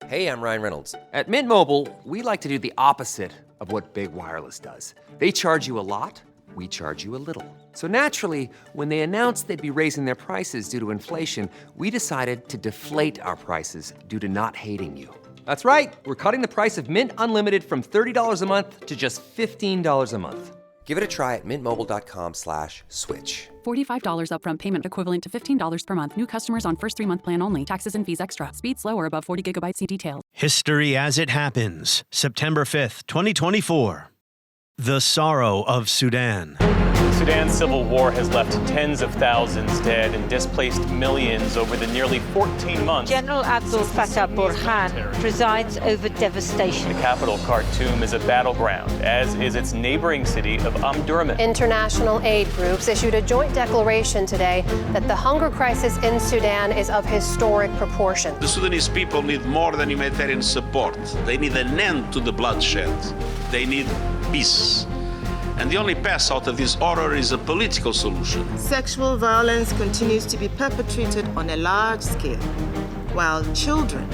Hey, I'm Ryan Reynolds. At Mint Mobile, we like to do the opposite of what Big Wireless does. They charge you a lot, we charge you a little. So naturally, when they announced they'd be raising their prices due to inflation, we decided to deflate our prices due to not hating you. That's right. We're cutting the price of Mint Unlimited from $30 a month to just $15 a month. Give it a try at mintmobile.com/switch. $45 upfront payment equivalent to $15 per month. New customers on first 3-month plan only. Taxes and fees extra. Speed slower above 40 gigabytes. See details. History as it happens. September 5th, 2024. The Sorrow of Sudan. Sudan's civil war has left tens of thousands dead and displaced millions over the nearly 14 months. General Abdel Fattah Burhan presides over devastation. The capital, Khartoum, is a battleground, as is its neighboring city of Omdurman. International aid groups issued a joint declaration today that the hunger crisis in Sudan is of historic proportion. The Sudanese people need more than humanitarian support. They need an end to the bloodshed. They need peace. And the only path out of this horror is a political solution. Sexual violence continues to be perpetrated on a large scale, while children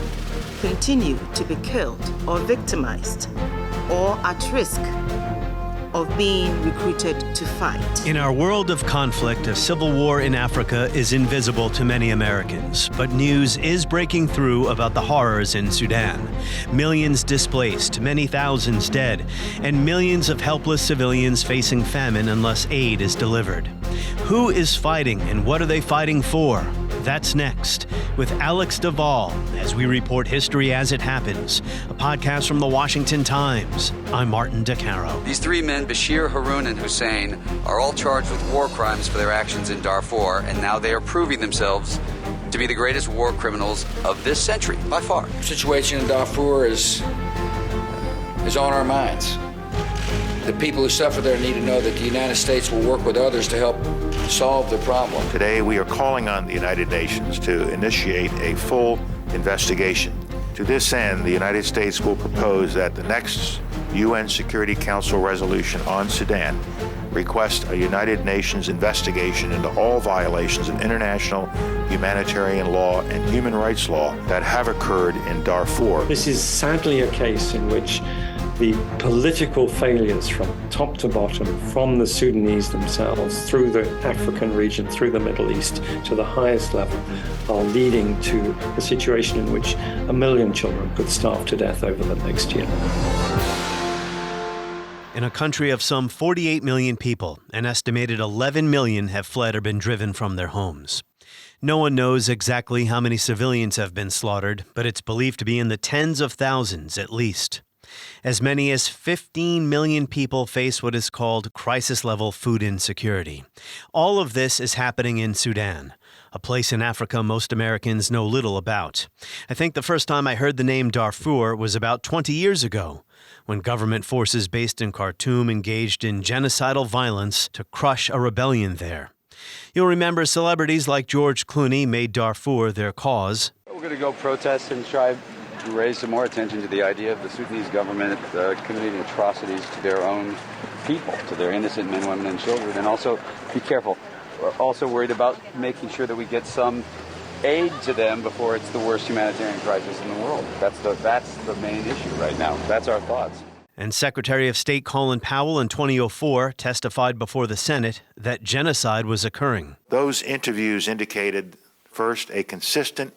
continue to be killed or victimized or at risk of being recruited to fight. In our world of conflict, a civil war in Africa is invisible to many Americans, but news is breaking through about the horrors in Sudan. Millions displaced, many thousands dead, and millions of helpless civilians facing famine unless aid is delivered. Who is fighting and what are they fighting for? That's next with Alex Duvall as we report history as it happens, a podcast from the Washington Times. I'm Martin DeCaro. These three men, Bashir, Haroun, and Hussein, are all charged with war crimes for their actions in Darfur, and now they are proving themselves to be the greatest war criminals of this century, by far. The situation in Darfur is on our minds. The people who suffer there need to know that the United States will work with others to help solve the problem. Today, we are calling on the United Nations to initiate a full investigation. To this end, the United States will propose that the next UN Security Council resolution on Sudan request a United Nations investigation into all violations of international humanitarian law and human rights law that have occurred in Darfur. This is sadly a case in which the political failures from top to bottom, from the Sudanese themselves, through the African region, through the Middle East, to the highest level, are leading to a situation in which 1 million children could starve to death over the next year. In a country of some 48 million people, an estimated 11 million have fled or been driven from their homes. No one knows exactly how many civilians have been slaughtered, but it's believed to be in the tens of thousands at least. As many as 15 million people face what is called crisis-level food insecurity. All of this is happening in Sudan, a place in Africa most Americans know little about. I think the first time I heard the name Darfur was about 20 years ago, when government forces based in Khartoum engaged in genocidal violence to crush a rebellion there. You'll remember celebrities like George Clooney made Darfur their cause. We're going to go protest and try to raise some more attention to the idea of the Sudanese government committing atrocities to their own people, to their innocent men, women, and children. And also, be careful, we're also worried about making sure that we get some aid to them before it's the worst humanitarian crisis in the world. That's the main issue right now. That's our thoughts. And Secretary of State Colin Powell in 2004 testified before the Senate that genocide was occurring. Those interviews indicated, first, a consistent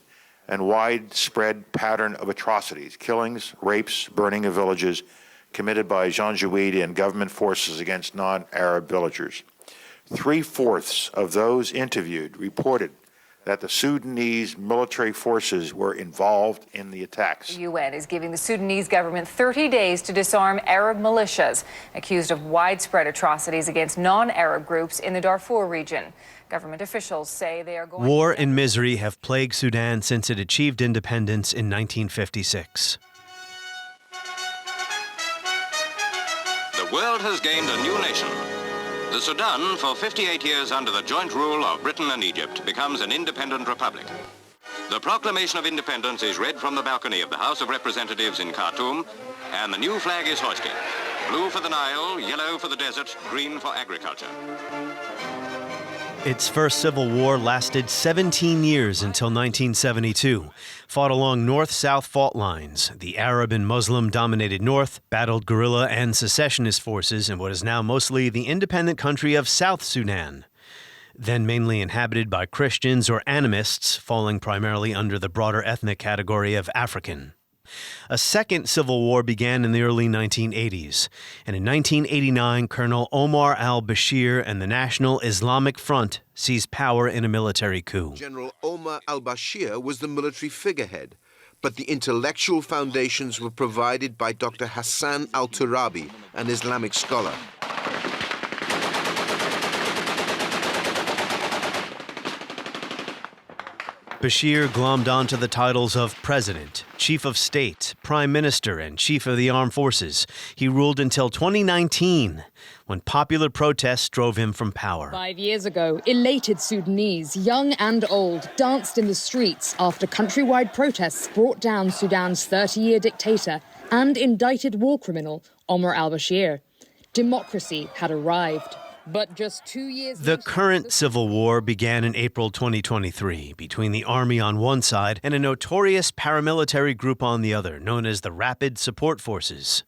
and widespread pattern of atrocities, killings, rapes, burning of villages committed by Janjaweed and government forces against non-Arab villagers. 3/4 of those interviewed reported that the Sudanese military forces were involved in the attacks. The UN is giving the Sudanese government 30 days to disarm Arab militias accused of widespread atrocities against non-Arab groups in the Darfur region. Government officials say they are going War and misery have plagued Sudan since it achieved independence in 1956. The world has gained a new nation. The Sudan, for 58 years under the joint rule of Britain and Egypt, becomes an independent republic. The Proclamation of Independence is read from the balcony of the House of Representatives in Khartoum, and the new flag is hoisted. Blue for the Nile, yellow for the desert, green for agriculture. Its first civil war lasted 17 years until 1972. Fought along north-south fault lines, the Arab and Muslim-dominated north battled guerrilla and secessionist forces in what is now mostly the independent country of South Sudan, then mainly inhabited by Christians or animists, falling primarily under the broader ethnic category of African. A second civil war began in the early 1980s, and in 1989, Colonel Omar al-Bashir and the National Islamic Front seized power in a military coup. General Omar al-Bashir was the military figurehead, but the intellectual foundations were provided by Dr. Hassan al-Turabi, an Islamic scholar. Bashir glommed onto the titles of President, Chief of State, Prime Minister, and Chief of the Armed Forces. He ruled until 2019, when popular protests drove him from power. 5 years ago, elated Sudanese, young and old, danced in the streets after countrywide protests brought down Sudan's 30-year dictator and indicted war criminal Omar al-Bashir. Democracy had arrived. But just 2 years The current civil war began in April 2023 between the army on one side and a notorious paramilitary group on the other, known as the Rapid Support Forces.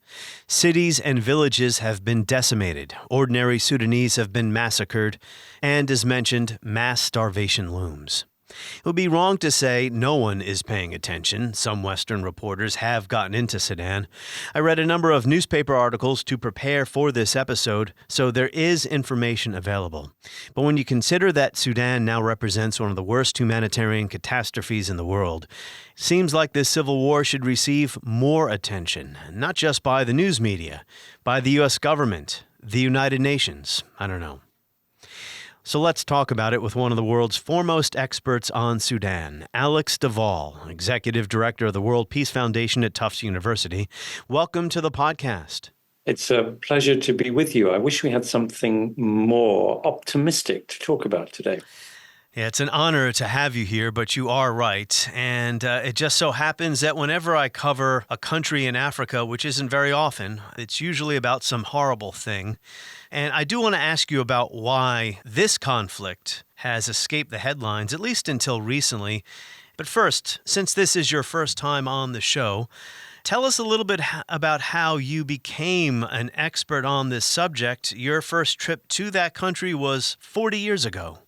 Cities and villages have been decimated, ordinary Sudanese have been massacred, and, as mentioned, mass starvation looms. It would be wrong to say no one is paying attention. Some Western reporters have gotten into Sudan. I read a number of newspaper articles to prepare for this episode, so there is information available. But when you consider that Sudan now represents one of the worst humanitarian catastrophes in the world, it seems like this civil war should receive more attention, not just by the news media, by the U.S. government, the United Nations. I don't know. So let's talk about it with one of the world's foremost experts on Sudan, Alex Duvall, Executive Director of the World Peace Foundation at Tufts University. Welcome to the podcast. It's a pleasure to be with you. I wish we had something more optimistic to talk about today. Yeah, it's an honor to have you here, but you are right. And it just so happens that whenever I cover a country in Africa, which isn't very often, it's usually about some horrible thing. And I do want to ask you about why this conflict has escaped the headlines, at least until recently. But first, since this is your first time on the show, tell us a little bit about how you became an expert on this subject. Your first trip to that country was 40 years ago.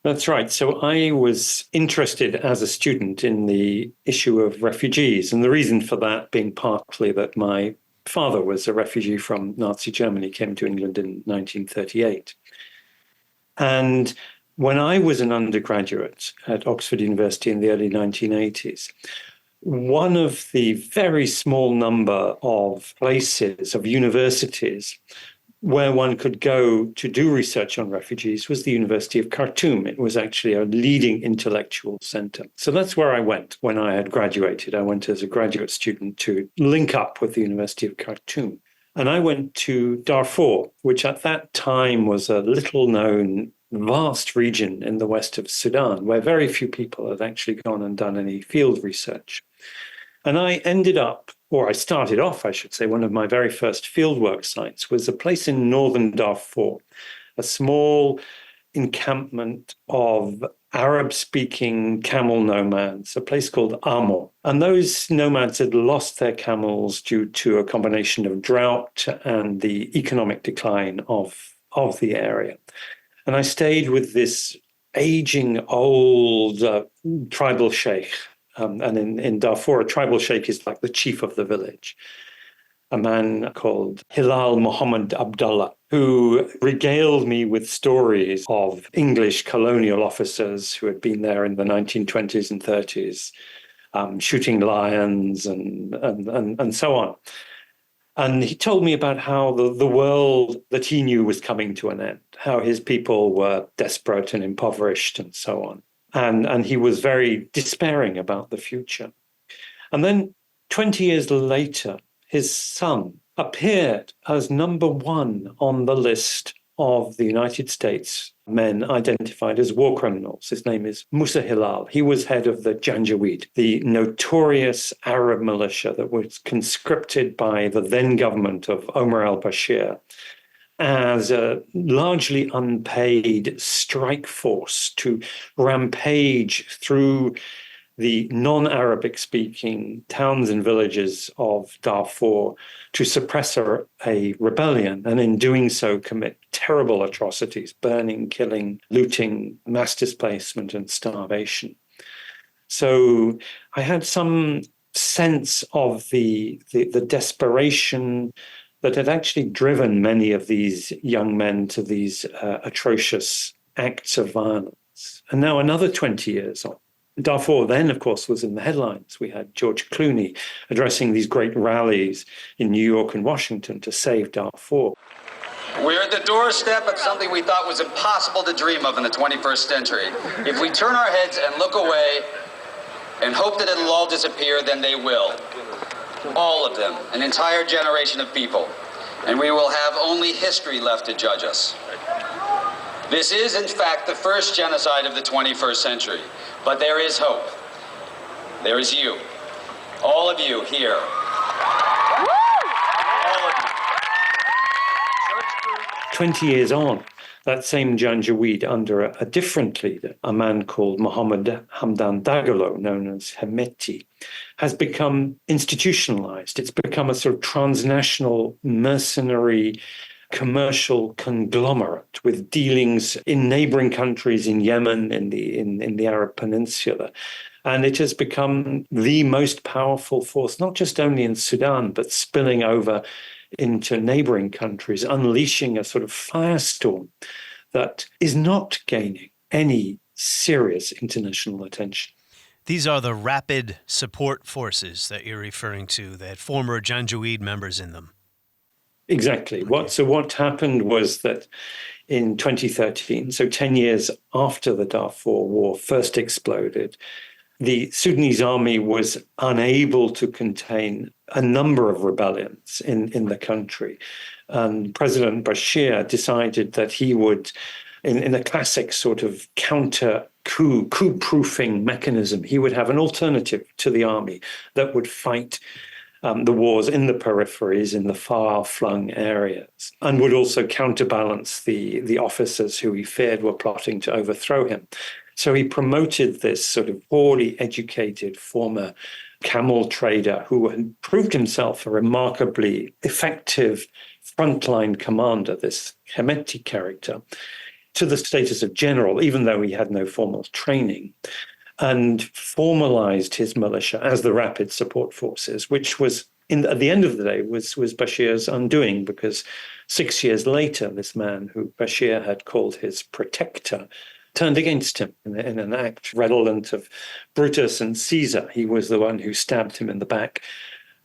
That's right. So I was interested as a student in the issue of refugees, and the reason for that being partly that my father was a refugee from Nazi Germany, came to England in 1938. And when I was an undergraduate at Oxford University in the early 1980s, one of the very small number of places, of universities, where one could go to do research on refugees was the University of Khartoum. It was actually a leading intellectual center. So that's where I went when I had graduated. I went as a graduate student to link up with the University of Khartoum. And I went to Darfur, which at that time was a little-known, vast region in the west of Sudan, where very few people had actually gone and done any field research. And I ended up, or I started off, I should say, one of my very first fieldwork sites was a place in northern Darfur, a small encampment of Arab-speaking camel nomads, a place called Amo. And those nomads had lost their camels due to a combination of drought and the economic decline of the area. And I stayed with this aging old tribal sheikh. And in Darfur, a tribal sheikh is like the chief of the village, a man called Hilal Muhammad Abdullah, who regaled me with stories of English colonial officers who had been there in the 1920s and 30s, shooting lions and so on. And he told me about how the world that he knew was coming to an end, how his people were desperate and impoverished and so on. And he was very despairing about the future. And then 20 years later, his son appeared as number one on the list of the United States men identified as war criminals. His name is Musa Hilal. He was head of the Janjaweed, the notorious Arab militia that was conscripted by the then government of Omar al-Bashir as a largely unpaid strike force to rampage through the non-Arabic speaking towns and villages of Darfur to suppress a rebellion, and in doing so commit terrible atrocities, burning, killing, looting, mass displacement and starvation. So I had some sense of the desperation that had actually driven many of these young men to these atrocious acts of violence. And now another 20 years on. Darfur then, of course, was in the headlines. We had George Clooney addressing these great rallies in New York and Washington to save Darfur. We're at the doorstep of something we thought was impossible to dream of in the 21st century. If we turn our heads and look away and hope that it'll all disappear, then they will. All of them, an entire generation of people. And we will have only history left to judge us. This is, in fact, the first genocide of the 21st century. But there is hope. There is you. All of you here. All of you. 20 years on, that same Janjaweed under a different leader, a man called Mohammed Hamdan Dagalo, known as Hemeti, has become institutionalized. It's become a sort of transnational mercenary commercial conglomerate with dealings in neighboring countries, in Yemen, in the Arab Peninsula. And it has become the most powerful force, not just only in Sudan, but spilling over into neighboring countries, unleashing a sort of firestorm that is not gaining any serious international attention. These are the rapid support forces that you're referring to, that former Janjaweed members in them. Exactly. So what happened was that in 2013, so 10 years after the Darfur War first exploded, the Sudanese army was unable to contain a number of rebellions in the country. And President Bashir decided that he would, in a classic sort of coup-proofing mechanism, he would have an alternative to the army that would fight the wars in the peripheries, in the far-flung areas, and would also counterbalance the officers who he feared were plotting to overthrow him. So he promoted this sort of poorly educated former camel trader who had proved himself a remarkably effective frontline commander, this Hemeti character, to the status of general, even though he had no formal training, and formalized his militia as the Rapid Support Forces, which was, at the end of the day, was Bashir's undoing, because 6 years later, this man who Bashir had called his protector turned against him in an act redolent of Brutus and Caesar. He was the one who stabbed him in the back,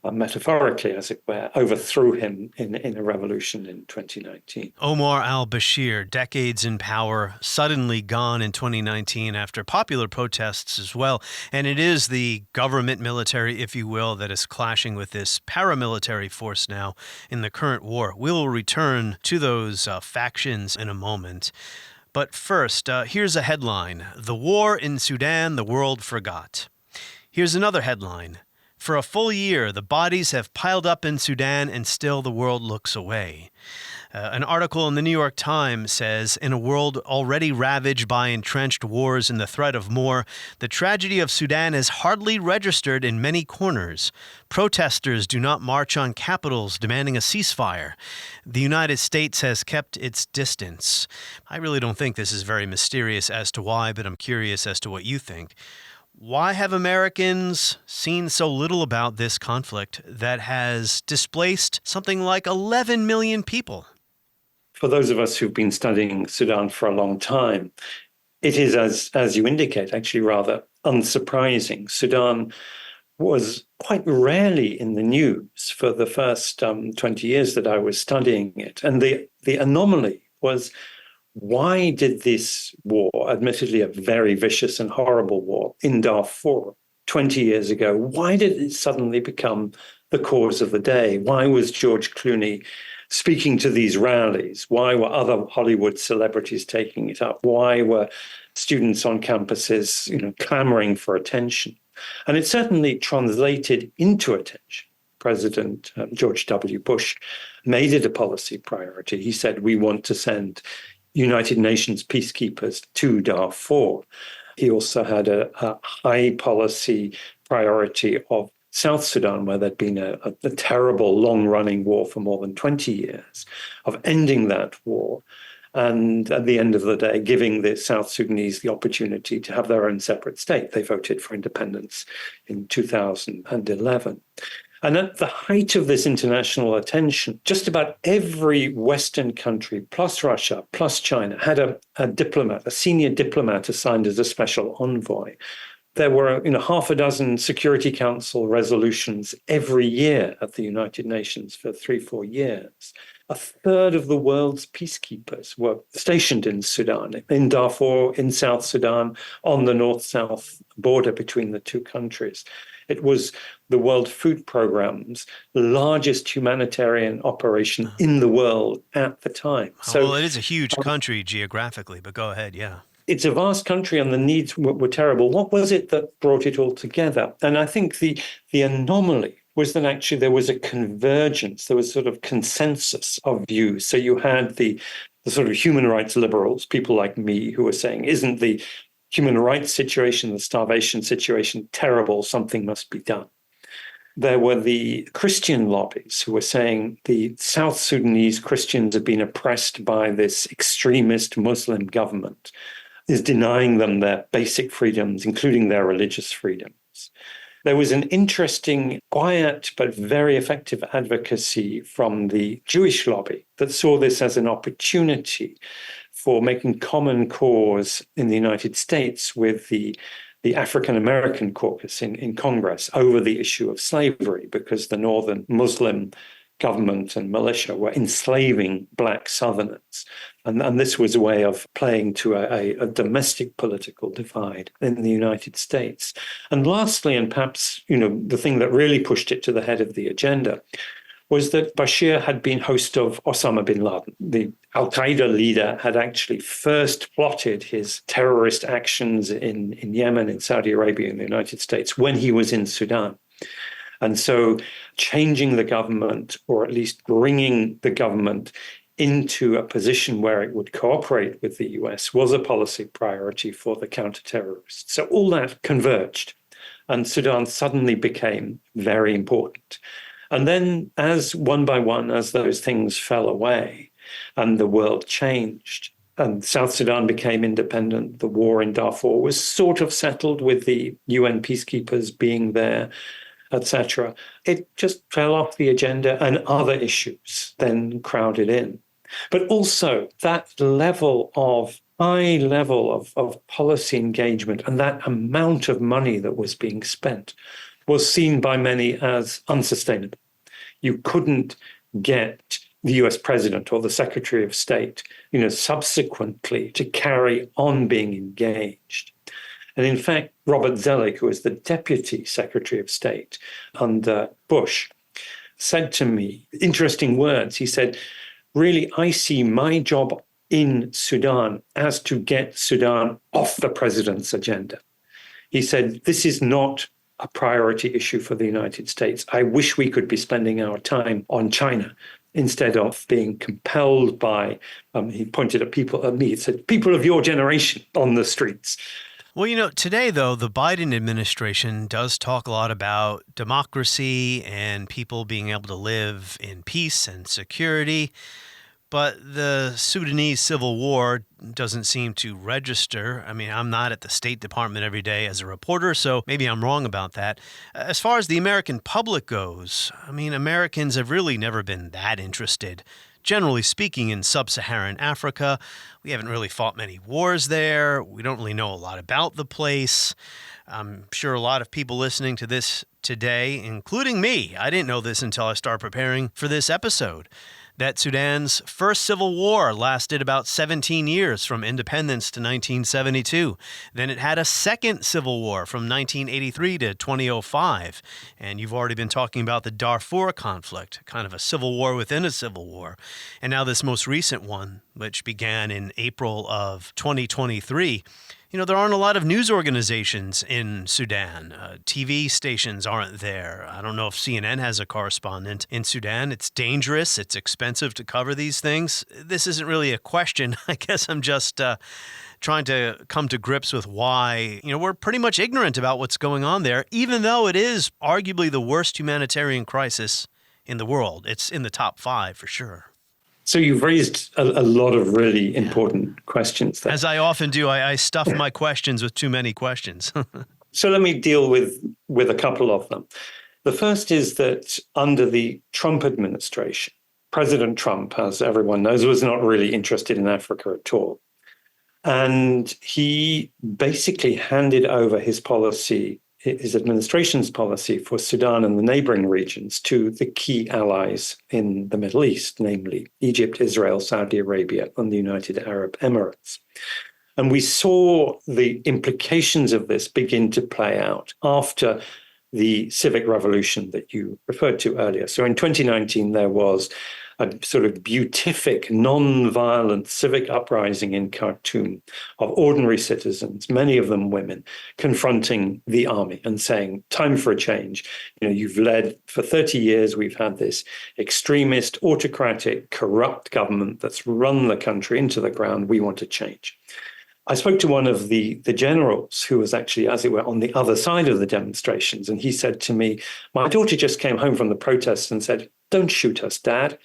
metaphorically, as it were, overthrew him in a revolution in 2019. Omar al-Bashir, decades in power, suddenly gone in 2019 after popular protests as well. And it is the government military, if you will, that is clashing with this paramilitary force now in the current war. We'll return to those factions in a moment. But first, here's a headline. The war in Sudan, the world forgot. Here's another headline. For a full year, the bodies have piled up in Sudan and still the world looks away. An article in the New York Times says, in a world already ravaged by entrenched wars and the threat of more, the tragedy of Sudan is hardly registered in many corners. Protesters do not march on capitals demanding a ceasefire. The United States has kept its distance. I really don't think this is very mysterious as to why, but I'm curious as to what you think. Why have Americans seen so little about this conflict that has displaced something like 11 million people? For those of us who've been studying Sudan for a long time, it is, as you indicate, actually rather unsurprising. Sudan was quite rarely in the news for the first 20 years that I was studying it. And the anomaly was, why did this war, admittedly a very vicious and horrible war in Darfur 20 years ago, why did it suddenly become the cause of the day? Why was George Clooney speaking to these rallies? Why were other Hollywood celebrities taking it up? Why were students on campuses, clamoring for attention? And it certainly translated into attention, President George W. Bush made it a policy priority. He said, we want to send United Nations peacekeepers to Darfur. He also had a high policy priority of South Sudan, where there'd been a terrible, long-running war for more than 20 years, of ending that war. And at the end of the day, giving the South Sudanese the opportunity to have their own separate state. They voted for independence in 2011. And at the height of this international attention, just about every Western country, plus Russia, plus China, had a diplomat, a senior diplomat assigned as a special envoy. There were half a dozen Security Council resolutions every year at the United Nations for 3-4 years. A third of the world's peacekeepers were stationed in Sudan, in Darfur, in South Sudan, on the north-south border between the two countries. It was the World Food Programme's largest humanitarian operation in the world at the time. Well, it is a huge country geographically, but go ahead, yeah. It's a vast country and the needs were terrible. What was it that brought it all together? And I think the anomaly was that actually there was a convergence, there was sort of consensus of views. So you had the sort of human rights liberals, people like me, who were saying, isn't the human rights situation, the starvation situation terrible, something must be done. There were the Christian lobbies who were saying the South Sudanese Christians have been oppressed by this extremist Muslim government, is denying them their basic freedoms, including their religious freedoms. There was an interesting, quiet, but very effective advocacy from the Jewish lobby that saw this as an opportunity for making common cause in the United States with the African American caucus in Congress over the issue of slavery, because the Northern Muslim government and militia were enslaving Black Southerners. And this was a way of playing to a domestic political divide in the United States. And lastly, and perhaps the thing that really pushed it to the head of the agenda, was that Bashir had been host of Osama bin Laden. The al-Qaeda leader had actually first plotted his terrorist actions in Yemen, in Saudi Arabia, in the United States, when he was in Sudan. And so changing the government, or at least bringing the government into a position where it would cooperate with the US, was a policy priority for the counter-terrorists. So all that converged, and Sudan suddenly became very important. And then as one by one, as those things fell away and the world changed and South Sudan became independent, the war in Darfur was sort of settled with the UN peacekeepers being there, etc. It just fell off the agenda and other issues then crowded in. But also that high level of policy engagement and that amount of money that was being spent was seen by many as unsustainable. You couldn't get the US president or the Secretary of State, subsequently to carry on being engaged. And in fact, Robert Zoellick, who was the Deputy Secretary of State under Bush, said to me interesting words. He said, really, I see my job in Sudan as to get Sudan off the president's agenda. He said, this is not a priority issue for the United States. I wish we could be spending our time on China instead of being compelled by, he pointed at me, he said, people of your generation on the streets. Well, today, though, the Biden administration does talk a lot about democracy and people being able to live in peace and security. But the Sudanese civil war doesn't seem to register. I mean, I'm not at the State Department every day as a reporter, so maybe I'm wrong about that. As far as the American public goes, I mean, Americans have really never been that interested. Generally speaking, in sub-Saharan Africa, we haven't really fought many wars there. We don't really know a lot about the place. I'm sure a lot of people listening to this today, including me, I didn't know this until I started preparing for this episode, that Sudan's first civil war lasted about 17 years from independence to 1972. Then it had a second civil war from 1983 to 2005. And you've already been talking about the Darfur conflict, kind of a civil war within a civil war. And now this most recent one, which began in April of 2023, There aren't a lot of news organizations in Sudan. TV stations aren't there. I don't know if CNN has a correspondent in Sudan. It's dangerous. It's expensive to cover these things. This isn't really a question. I guess I'm just trying to come to grips with why, we're pretty much ignorant about what's going on there, even though it is arguably the worst humanitarian crisis in the world. It's in the top 5 for sure. So you've raised a lot of really important questions there. As I often do, I stuff my questions with too many questions. So let me deal with a couple of them. The first is that under the Trump administration, President Trump, as everyone knows, was not really interested in Africa at all. And he basically handed over his policy, his administration's policy for Sudan and the neighboring regions to the key allies in the Middle East, namely Egypt, Israel, Saudi Arabia, and the United Arab Emirates. And we saw the implications of this begin to play out after the civic revolution that you referred to earlier. So in 2019, there was a sort of beatific, non-violent civic uprising in Khartoum of ordinary citizens, many of them women, confronting the army and saying, time for a change. You've led for 30 years, we've had this extremist, autocratic, corrupt government that's run the country into the ground. We want to change. I spoke to one of the generals who was actually, as it were, on the other side of the demonstrations. And he said to me, my daughter just came home from the protests and said, don't shoot us, Dad.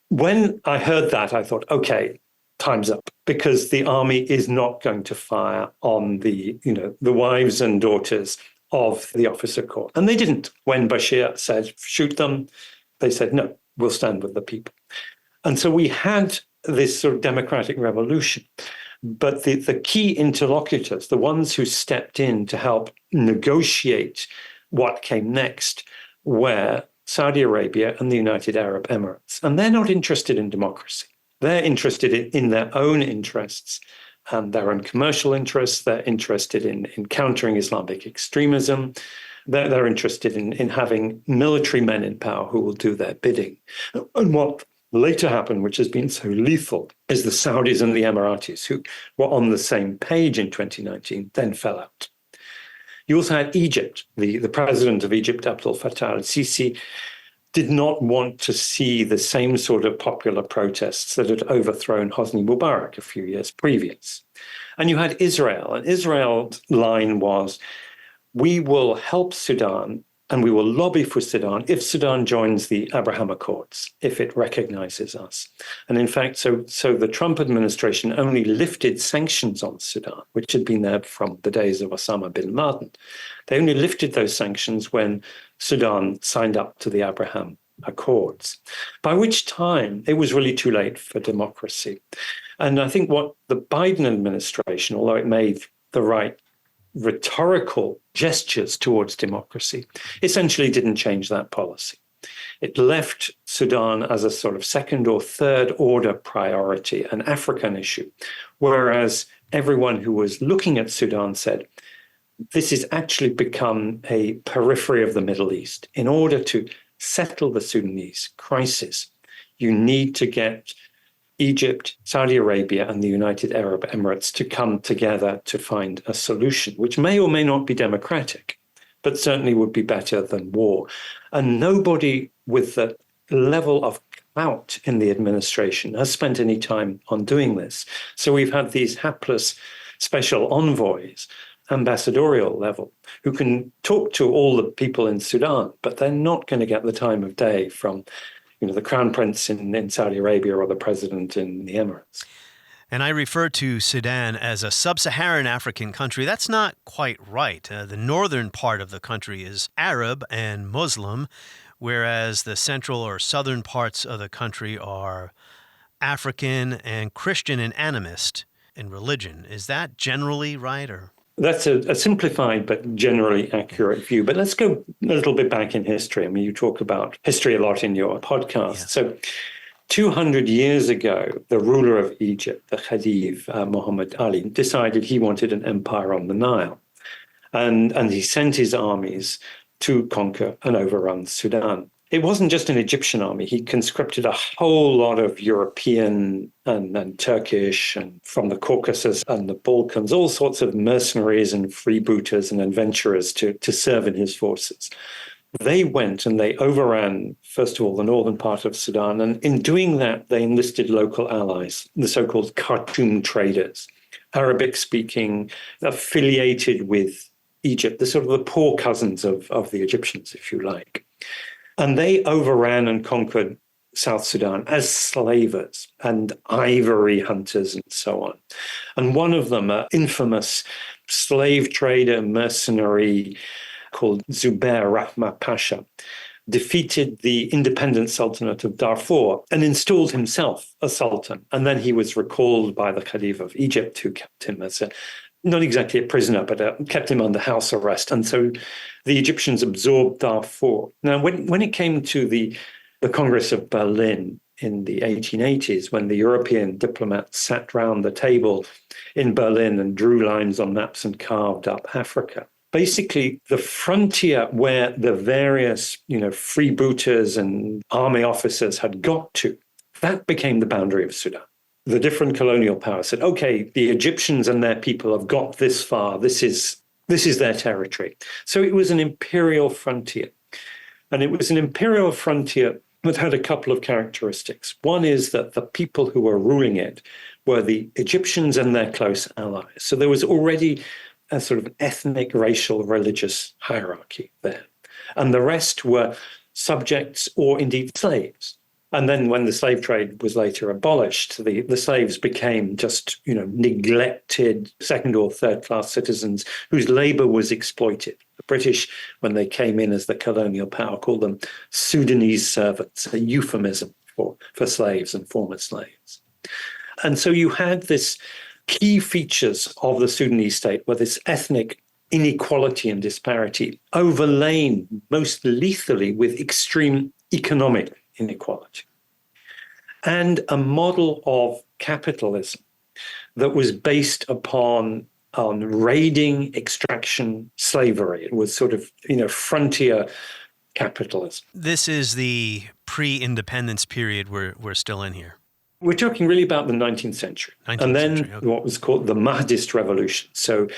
When I heard that, I thought, okay, time's up, because the army is not going to fire on the wives and daughters of the officer corps. And they didn't. When Bashir said, shoot them, they said, no, we'll stand with the people. And so we had this sort of democratic revolution. But the key interlocutors, the ones who stepped in to help negotiate what came next, were Saudi Arabia and the United Arab Emirates. And they're not interested in democracy. They're interested in their own interests and their own commercial interests. They're interested in countering Islamic extremism. They're interested in having military men in power who will do their bidding. And what later happened, which has been so lethal, is the Saudis and the Emiratis, who were on the same page in 2019, then fell out. You also had Egypt. The president of Egypt, Abdel Fattah al-Sisi, did not want to see the same sort of popular protests that had overthrown Hosni Mubarak a few years previous. And you had Israel. And Israel's line was, we will help Sudan and we will lobby for Sudan if Sudan joins the Abraham Accords, if it recognizes us. And in fact, so the Trump administration only lifted sanctions on Sudan, which had been there from the days of Osama bin Laden. They only lifted those sanctions when Sudan signed up to the Abraham Accords, by which time it was really too late for democracy. And I think what the Biden administration, although it made the right rhetorical gestures towards democracy, essentially didn't change that policy. It left Sudan as a sort of second or third order priority, an African issue, whereas everyone who was looking at Sudan said, this has actually become a periphery of the Middle East. In order to settle the Sudanese crisis, you need to get Egypt, Saudi Arabia, and the United Arab Emirates to come together to find a solution, which may or may not be democratic, but certainly would be better than war. And nobody with the level of clout in the administration has spent any time on doing this. So we've had these hapless special envoys, ambassadorial level, who can talk to all the people in Sudan, but they're not going to get the time of day from the crown prince in Saudi Arabia or the president in the Emirates. And I refer to Sudan as a sub-Saharan African country. That's not quite right. The northern part of the country is Arab and Muslim, whereas the central or southern parts of the country are African and Christian and animist in religion. Is that generally right? Or that's a simplified but generally accurate view. But let's go a little bit back in history. I mean, you talk about history a lot in your podcast. Yeah. So 200 years ago, the ruler of Egypt, the Khedive, Muhammad Ali, decided he wanted an empire on the Nile. And he sent his armies to conquer and overrun Sudan. It wasn't just an Egyptian army. He conscripted a whole lot of European and Turkish and from the Caucasus and the Balkans, all sorts of mercenaries and freebooters and adventurers to serve in his forces. They went and they overran, first of all, the northern part of Sudan. And in doing that, they enlisted local allies, the so-called Khartoum traders, Arabic-speaking, affiliated with Egypt, the sort of the poor cousins of the Egyptians, if you like. And they overran and conquered South Sudan as slavers and ivory hunters and so on. And one of them, an infamous slave trader mercenary called Zubair Rahma Pasha, defeated the independent Sultanate of Darfur and installed himself a sultan. And then he was recalled by the Caliph of Egypt, who kept him as not exactly a prisoner, but kept him under house arrest. And so the Egyptians absorbed Darfur. Now, when it came to the Congress of Berlin in the 1880s, when the European diplomats sat round the table in Berlin and drew lines on maps and carved up Africa, basically the frontier where the various, freebooters and army officers had got to, that became the boundary of Sudan. The different colonial powers said, okay, the Egyptians and their people have got this far. This is their territory. So it was an imperial frontier. And it was an imperial frontier that had a couple of characteristics. One is that the people who were ruling it were the Egyptians and their close allies. So there was already a sort of ethnic, racial, religious hierarchy there. And the rest were subjects or indeed slaves. And then when the slave trade was later abolished, the slaves became just, neglected second or third class citizens whose labor was exploited. The British, when they came in as the colonial power, called them Sudanese servants, a euphemism for slaves and former slaves. And so you had this key features of the Sudanese state were this ethnic inequality and disparity overlain most lethally with extreme economic inequality, and a model of capitalism that was based upon raiding, extraction, slavery. It was sort of, frontier capitalism. This is the pre-independence period we're still in here. We're talking really about the 19th century. And then what was called the Mahdist Revolution. So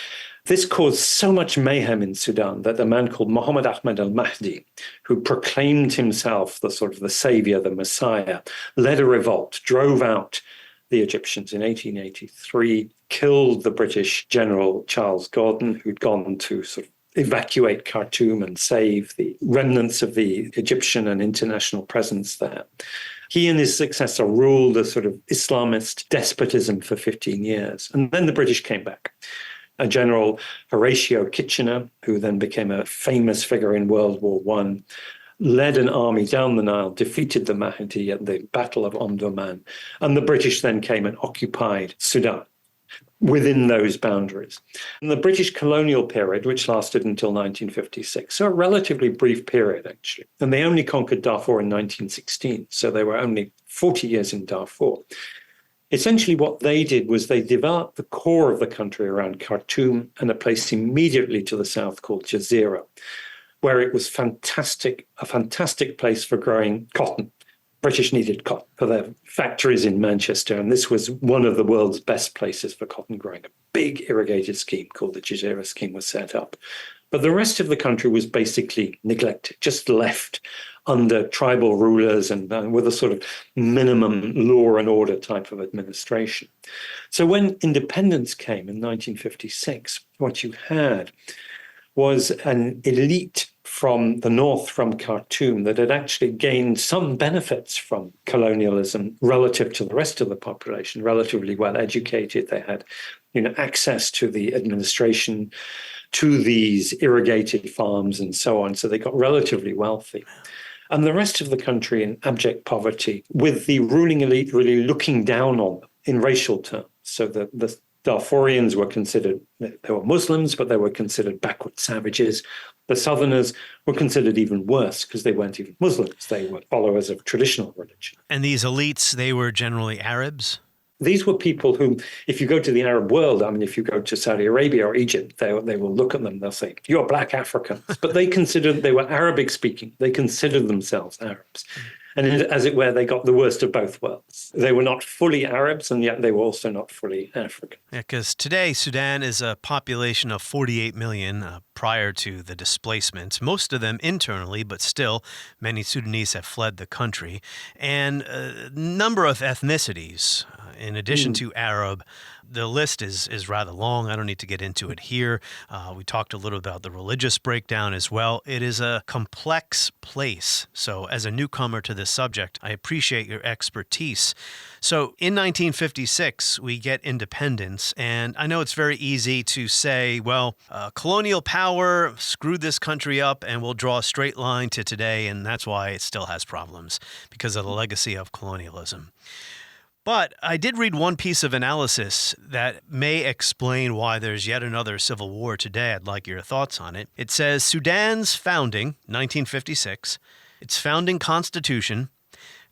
this caused so much mayhem in Sudan that a man called Muhammad Ahmed al-Mahdi, who proclaimed himself the sort of the savior, the messiah, led a revolt, drove out the Egyptians in 1883, killed the British general Charles Gordon, who'd gone to sort of evacuate Khartoum and save the remnants of the Egyptian and international presence there. He and his successor ruled a sort of Islamist despotism for 15 years. And then the British came back. A General Horatio Kitchener, who then became a famous figure in World War I, led an army down the Nile, defeated the Mahdi at the Battle of Omdurman. And the British then came and occupied Sudan within those boundaries. And the British colonial period, which lasted until 1956, so a relatively brief period, actually. And they only conquered Darfur in 1916, so they were only 40 years in Darfur. Essentially, what they did was they developed the core of the country around Khartoum and a place immediately to the south called Jazeera, where it was a fantastic place for growing cotton. British needed cotton for their factories in Manchester, and this was one of the world's best places for cotton growing. A big irrigated scheme called the Jazeera Scheme was set up. But the rest of the country was basically neglected, just left under tribal rulers and with a sort of minimum law and order type of administration. So when independence came in 1956, what you had was an elite from the north, from Khartoum, that had actually gained some benefits from colonialism relative to the rest of the population, relatively well educated. They had, access to the administration, to these irrigated farms and so on. So they got relatively wealthy. And the rest of the country in abject poverty, with the ruling elite really looking down on them in racial terms. So the Darfurians were considered, they were Muslims, but they were considered backward savages. The Southerners were considered even worse because they weren't even Muslims. They were followers of traditional religion. And these elites, they were generally Arabs? These were people who, if you go to the Arab world, I mean, if you go to Saudi Arabia or Egypt, they will look at them, they'll say, you're black Africans. But they were Arabic speaking. They considered themselves Arabs. And as it were, they got the worst of both worlds. They were not fully Arabs, and yet they were also not fully African. Yeah, because today Sudan is a population of 48 million prior to the displacement, most of them internally, but still many Sudanese have fled the country. And a number of ethnicities, in addition to Arab. The list is rather long. I don't need to get into it here. We talked a little about the religious breakdown as well. It is a complex place. So as a newcomer to this subject, I appreciate your expertise. So in 1956, we get independence. And I know it's very easy to say, well, colonial power screwed this country up and we'll draw a straight line to today. And that's why it still has problems, because of the legacy of colonialism. But I did read one piece of analysis that may explain why there's yet another civil war today. I'd like your thoughts on it. It says Sudan's founding, 1956, its founding constitution,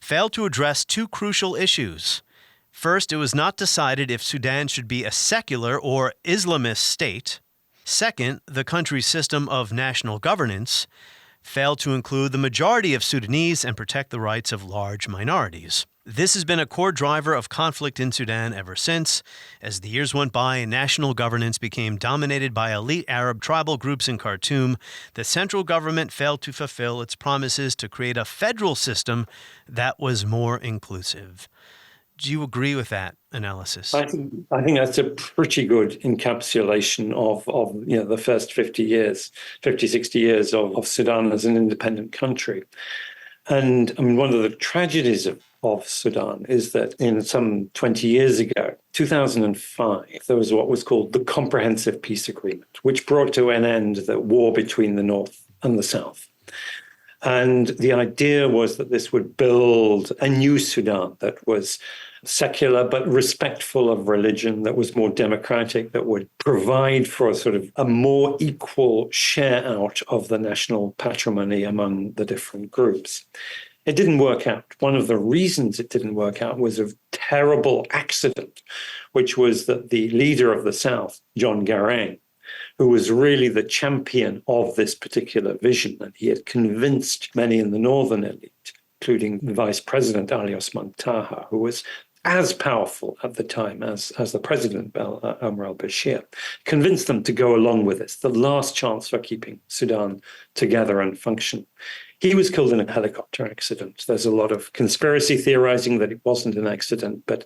failed to address two crucial issues. First, it was not decided if Sudan should be a secular or Islamist state. Second, the country's system of national governance failed to include the majority of Sudanese and protect the rights of large minorities. This has been a core driver of conflict in Sudan ever since. As the years went by and national governance became dominated by elite Arab tribal groups in Khartoum, the central government failed to fulfill its promises to create a federal system that was more inclusive. Do you agree with that analysis? I think that's a pretty good encapsulation of the first 50, 60 years of Sudan as an independent country. And I mean, one of the tragedies of Sudan is that in some 20 years ago, 2005, there was what was called the Comprehensive Peace Agreement, which brought to an end the war between the North and the South. And the idea was that this would build a new Sudan that was secular but respectful of religion, that was more democratic, that would provide for a sort of a more equal share out of the national patrimony among the different groups. It didn't work out. One of the reasons it didn't work out was a terrible accident, which was that the leader of the South, John Garang, who was really the champion of this particular vision, and he had convinced many in the northern elite, including the Vice President Ali Osman Taha, who was as powerful at the time as the president, Omar al-Bashir, convinced them to go along with this, the last chance for keeping Sudan together and functioning. He was killed in a helicopter accident. There's a lot of conspiracy theorizing that it wasn't an accident, but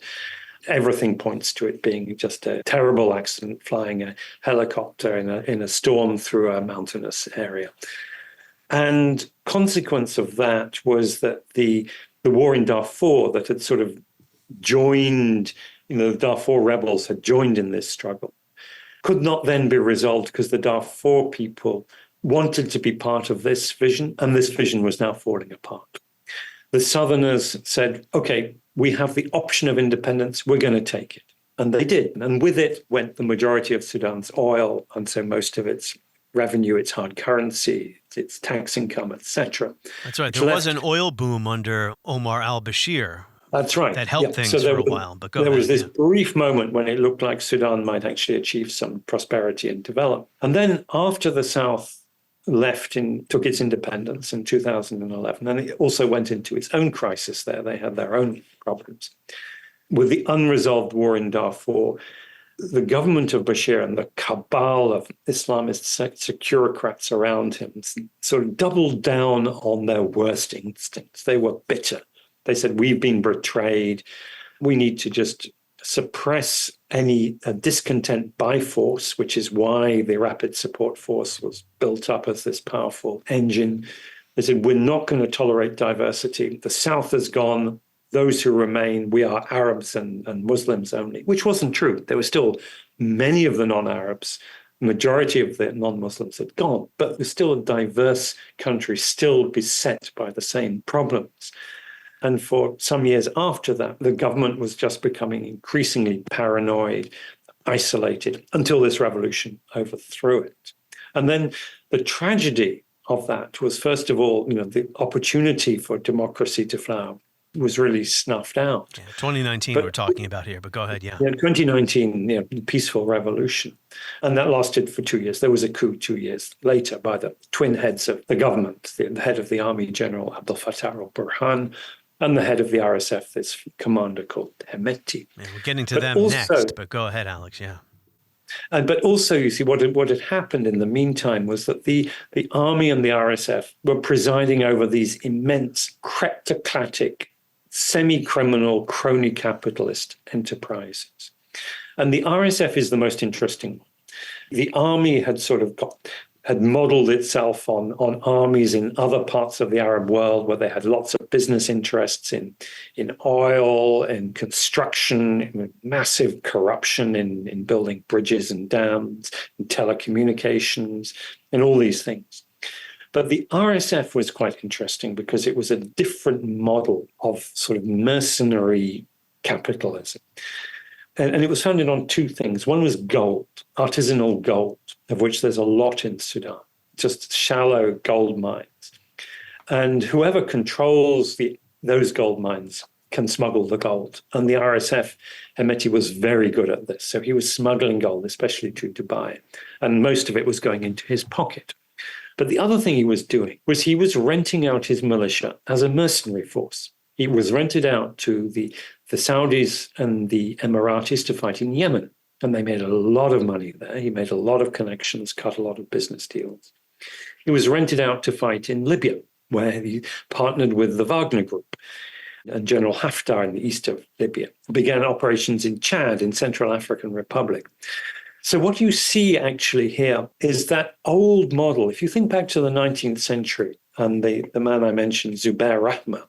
everything points to it being just a terrible accident, flying a helicopter in a storm through a mountainous area. And consequence of that was that the war in Darfur that had sort of joined, the Darfur rebels had joined in this struggle, could not then be resolved because the Darfur people wanted to be part of this vision, and this vision was now falling apart. The Southerners said, okay, we have the option of independence, we're going to take it. And they did. And with it went the majority of Sudan's oil, and so most of its revenue, its hard currency, its tax income, etc. That's right. There was an oil boom under Omar al-Bashir. That's right. That helped things for a while. But there was this brief moment when it looked like Sudan might actually achieve some prosperity and develop. And then after the South took its independence in 2011, and it also went into its own crisis there. They had their own problems. With the unresolved war in Darfur, the government of Bashir and the cabal of Islamist securocrats around him sort of doubled down on their worst instincts. They were bitter. They said, we've been betrayed. We need to just suppress any discontent by force, which is why the Rapid Support Force was built up as this powerful engine. They said, we're not going to tolerate diversity. The South has gone. Those who remain, we are Arabs and Muslims only, which wasn't true. There were still many of the non-Arabs. Majority of the non-Muslims had gone, but there's still a diverse country, still beset by the same problems. And for some years after that, the government was just becoming increasingly paranoid, isolated, until this revolution overthrew it. And then the tragedy of that was, first of all, the opportunity for democracy to flower was really snuffed out. Yeah, 2019 we're talking about here, but go ahead, yeah. 2019, peaceful revolution. And that lasted for 2 years. There was a coup 2 years later by the twin heads of the government, the head of the army, General Abdel Fattah al-Burhan, and the head of the RSF, this commander called Hemeti. Yeah, we're getting to them next, but go ahead, Alex, yeah. But also, you see, what had happened in the meantime was that the army and the RSF were presiding over these immense kleptocratic, semi-criminal, crony capitalist enterprises. And the RSF is the most interesting one. The army had had modeled itself on armies in other parts of the Arab world where they had lots of business interests in oil, in construction, in massive corruption in building bridges and dams, in telecommunications, and all these things. But the RSF was quite interesting because it was a different model of sort of mercenary capitalism. And it was founded on two things. One was gold, artisanal gold, of which there's a lot in Sudan, just shallow gold mines. And whoever controls those gold mines can smuggle the gold. And the RSF, Hemeti, was very good at this. So he was smuggling gold, especially to Dubai. And most of it was going into his pocket. But the other thing he was doing was he was renting out his militia as a mercenary force. He was rented out to the Saudis and the Emiratis to fight in Yemen. And they made a lot of money there. He made a lot of connections, cut a lot of business deals. He was rented out to fight in Libya, where he partnered with the Wagner Group and General Haftar in the east of Libya. Began operations in Chad, in Central African Republic. So what you see actually here is that old model. If you think back to the 19th century, and the man I mentioned, Zubair Rahman,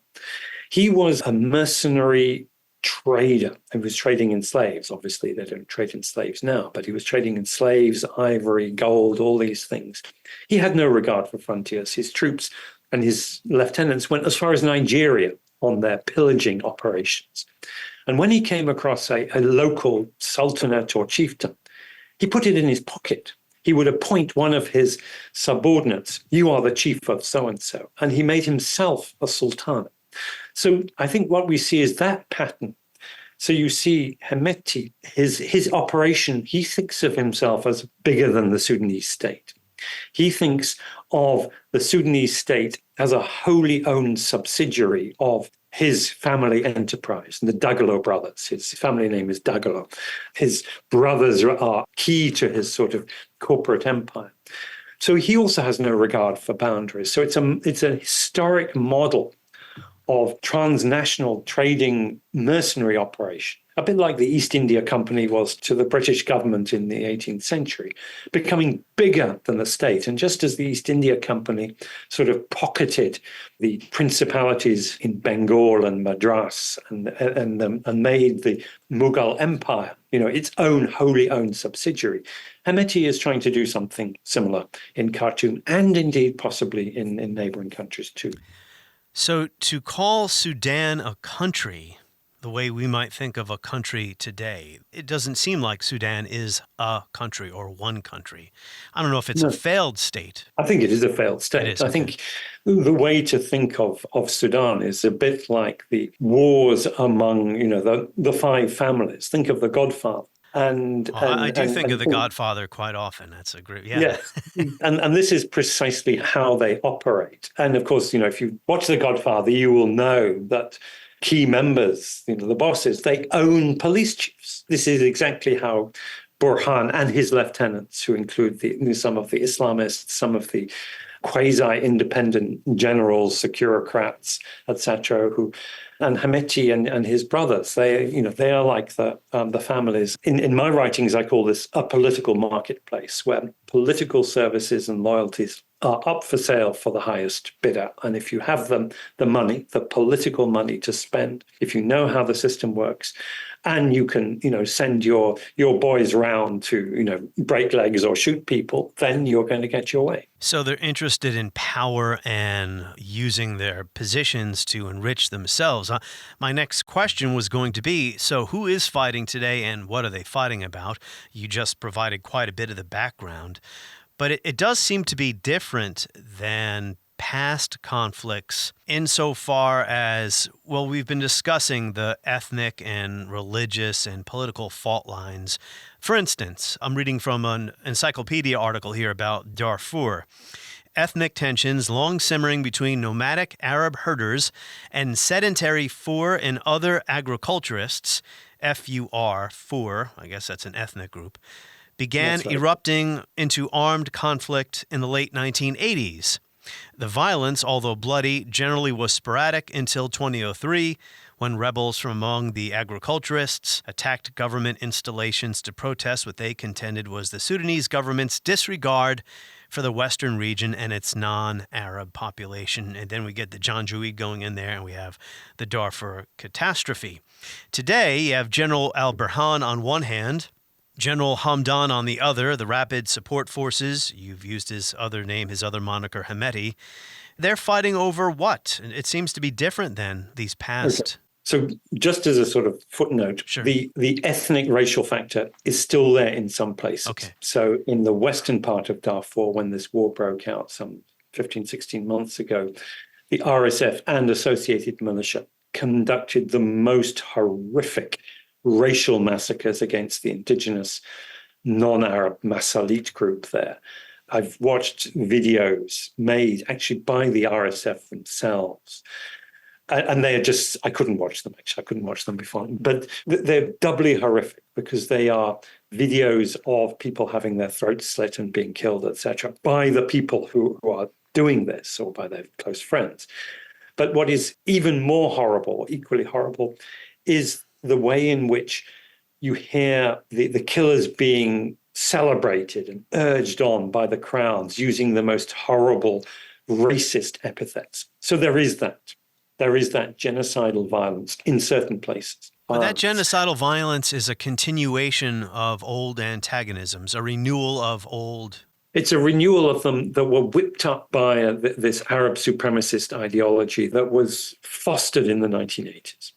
he was a mercenary trader. He was trading in slaves. Obviously, they don't trade in slaves now, but he was trading in slaves, ivory, gold, all these things. He had no regard for frontiers. His troops and his lieutenants went as far as Nigeria on their pillaging operations. And when he came across a local sultanate or chieftain, he put it in his pocket. He would appoint one of his subordinates. You are the chief of so-and-so. And he made himself a sultan. So I think what we see is that pattern. So you see Hemeti, his operation, he thinks of himself as bigger than the Sudanese state. He thinks of the Sudanese state as a wholly owned subsidiary of his family enterprise, the Dagalo brothers. His family name is Dagalo. His brothers are key to his sort of corporate empire. So he also has no regard for boundaries. So it's a historic model of transnational trading mercenary operation, a bit like the East India Company was to the British government in the 18th century, becoming bigger than the state. And just as the East India Company sort of pocketed the principalities in Bengal and Madras and made the Mughal Empire, its own wholly owned subsidiary, Hemeti is trying to do something similar in Khartoum and indeed possibly in neighboring countries too. So to call Sudan a country, the way we might think of a country today, it doesn't seem like Sudan is a country or one country. I don't know if it's a failed state. I think it is a failed state. It is, I think the way to think of Sudan is a bit like the wars among, the five families. Think of The Godfather. I do think of The Godfather quite often. That's a great, yeah. And this is precisely how they operate. And of course, if you watch The Godfather, you will know that key members, the bosses, they own police chiefs. This is exactly how Burhan and his lieutenants, who include some of the Islamists, some of the quasi-independent generals, securocrats, etc., and Hemeti and his brothers, they are like the families. In my writings, I call this a political marketplace where political services and loyalties are up for sale for the highest bidder. And if you have the money, the political money to spend, if you know how the system works, and you can, send your boys round to, break legs or shoot people, then you're going to get your way. So they're interested in power and using their positions to enrich themselves. My next question was going to be, so who is fighting today and what are they fighting about? You just provided quite a bit of the background. But it does seem to be different than past conflicts insofar as, well, we've been discussing the ethnic and religious and political fault lines. For instance, I'm reading from an encyclopedia article here about Darfur. Ethnic tensions long simmering between nomadic Arab herders and sedentary Fur and other agriculturists, F-U-R, Fur, I guess that's an ethnic group, began erupting into armed conflict in the late 1980s. The violence, although bloody, generally was sporadic until 2003, when rebels from among the agriculturists attacked government installations to protest what they contended was the Sudanese government's disregard for the western region and its non-Arab population. And then we get the Janjaweed going in there, and we have the Darfur catastrophe. Today, you have General al-Burhan on one hand, General Hamdan on the other, the Rapid Support Forces, you've used his other name, his other moniker, Hemeti. They're fighting over what? It seems to be different than these past... So just as a sort of footnote, the ethnic racial factor is still there in some places. Okay. So in the western part of Darfur, when this war broke out some 15, 16 months ago, the RSF and associated militia conducted the most horrific racial massacres against the indigenous non-Arab Masalit group there. I've watched videos made actually by the RSF themselves. And they are just, I couldn't watch them, actually. I couldn't watch them before. But they're doubly horrific because they are videos of people having their throats slit and being killed, etc., by the people who are doing this or by their close friends. But what is even more horrible, equally horrible, is the way in which you hear the killers being celebrated and urged on by the crowds using the most horrible racist epithets. So there is that. There is that genocidal violence in certain places. But that genocidal violence is a continuation of old antagonisms, a renewal of old... It's a renewal of them that were whipped up by this Arab supremacist ideology that was fostered in the 1980s.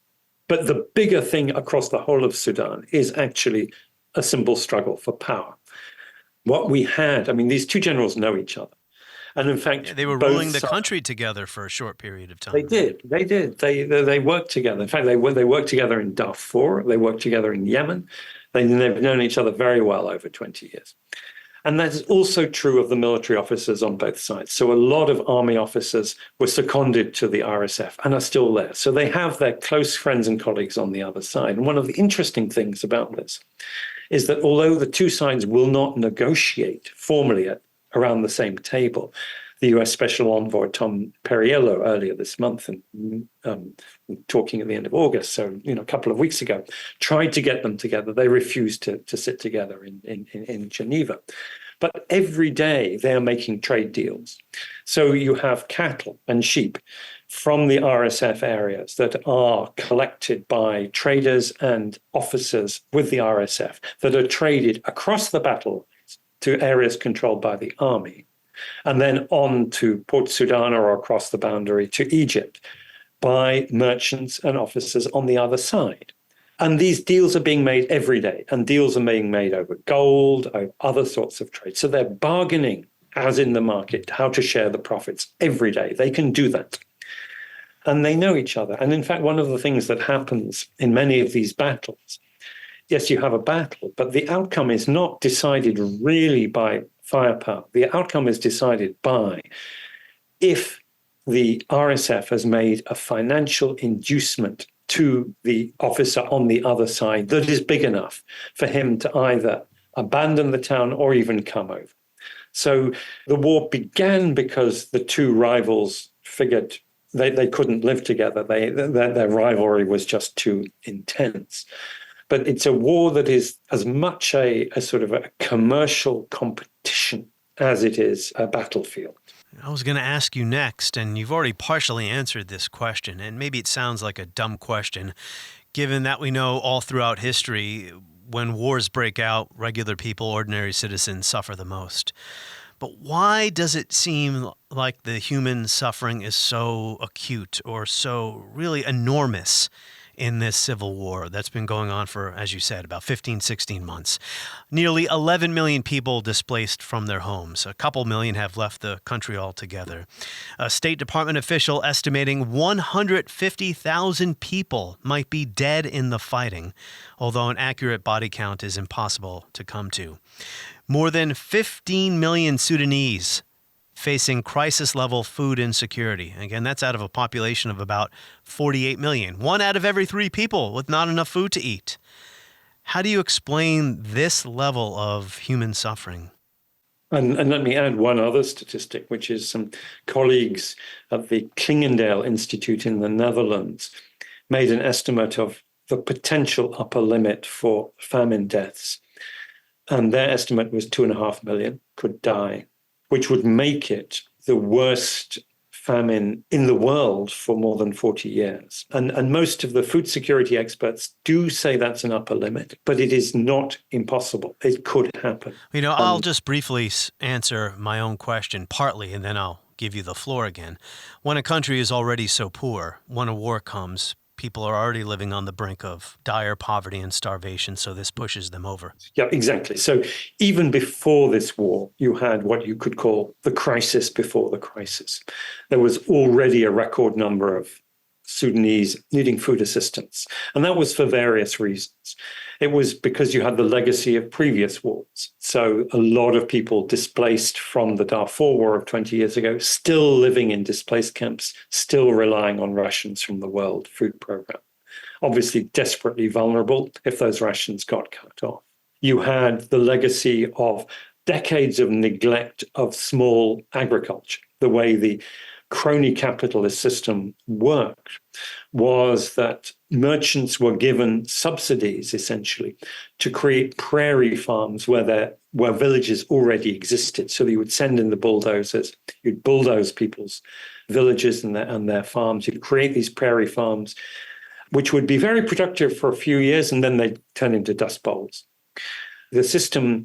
But the bigger thing across the whole of Sudan is actually a simple struggle for power. What we had, I mean, these two generals know each other. And in fact, they were ruling the country together for a short period of time. They did. They worked together. In fact, they worked together in Darfur. They worked together in Yemen. They've known each other very well over 20 years. And that is also true of the military officers on both sides. So a lot of army officers were seconded to the RSF and are still there. So they have their close friends and colleagues on the other side. And one of the interesting things about this is that although the two sides will not negotiate formally around the same table, the U.S. Special Envoy Tom Perriello earlier this month, and talking at the end of August, so a couple of weeks ago, tried to get them together. They refused to sit together in Geneva. But every day they are making trade deals. So you have cattle and sheep from the RSF areas that are collected by traders and officers with the RSF that are traded across the battle to areas controlled by the army, and then on to Port Sudan or across the boundary to Egypt by merchants and officers on the other side. And these deals are being made every day, and deals are being made over gold, over other sorts of trade. So they're bargaining, as in the market, how to share the profits every day. They can do that. And they know each other. And in fact, one of the things that happens in many of these battles, yes, you have a battle, but the outcome is not decided really by firepower. The outcome is decided by if the RSF has made a financial inducement to the officer on the other side that is big enough for him to either abandon the town or even come over. So the war began because the two rivals figured they couldn't live together. Their rivalry was just too intense. But it's a war that is as much a sort of a commercial competition as it is a battlefield. I was going to ask you next, and you've already partially answered this question, and maybe it sounds like a dumb question, given that we know all throughout history, when wars break out, regular people, ordinary citizens suffer the most. But why does it seem like the human suffering is so acute or so really enormous in this civil war that's been going on for, as you said, about 15, 16 months. Nearly 11 million people displaced from their homes. A couple million have left the country altogether. A State Department official estimating 150,000 people might be dead in the fighting, although an accurate body count is impossible to come to. More than 15 million Sudanese facing crisis-level food insecurity. Again, that's out of a population of about 48 million. 1 out of every 3 people with not enough food to eat. How do you explain this level of human suffering? And let me add one other statistic, which is some colleagues at the Klingendale Institute in the Netherlands made an estimate of the potential upper limit for famine deaths. And their estimate was 2.5 million could die, which would make it the worst famine in the world for more than 40 years. And most of the food security experts do say that's an upper limit, but it is not impossible. It could happen. You know, I'll just briefly answer my own question, partly, and then I'll give you the floor again. When a country is already so poor, when a war comes, people are already living on the brink of dire poverty and starvation, so this pushes them over. Yeah, exactly. So even before this war, you had what you could call the crisis before the crisis. There was already a record number of Sudanese needing food assistance, and that was for various reasons. It was because you had the legacy of previous wars. So a lot of people displaced from the Darfur War of 20 years ago, still living in displaced camps, still relying on rations from the World Food Programme. Obviously desperately vulnerable if those rations got cut off. You had the legacy of decades of neglect of small agriculture. The way the crony capitalist system worked was that merchants were given subsidies, essentially, to create prairie farms where villages already existed. So you would send in the bulldozers, you'd bulldoze people's villages and their farms, you'd create these prairie farms, which would be very productive for a few years, and then they'd turn into dust bowls. The system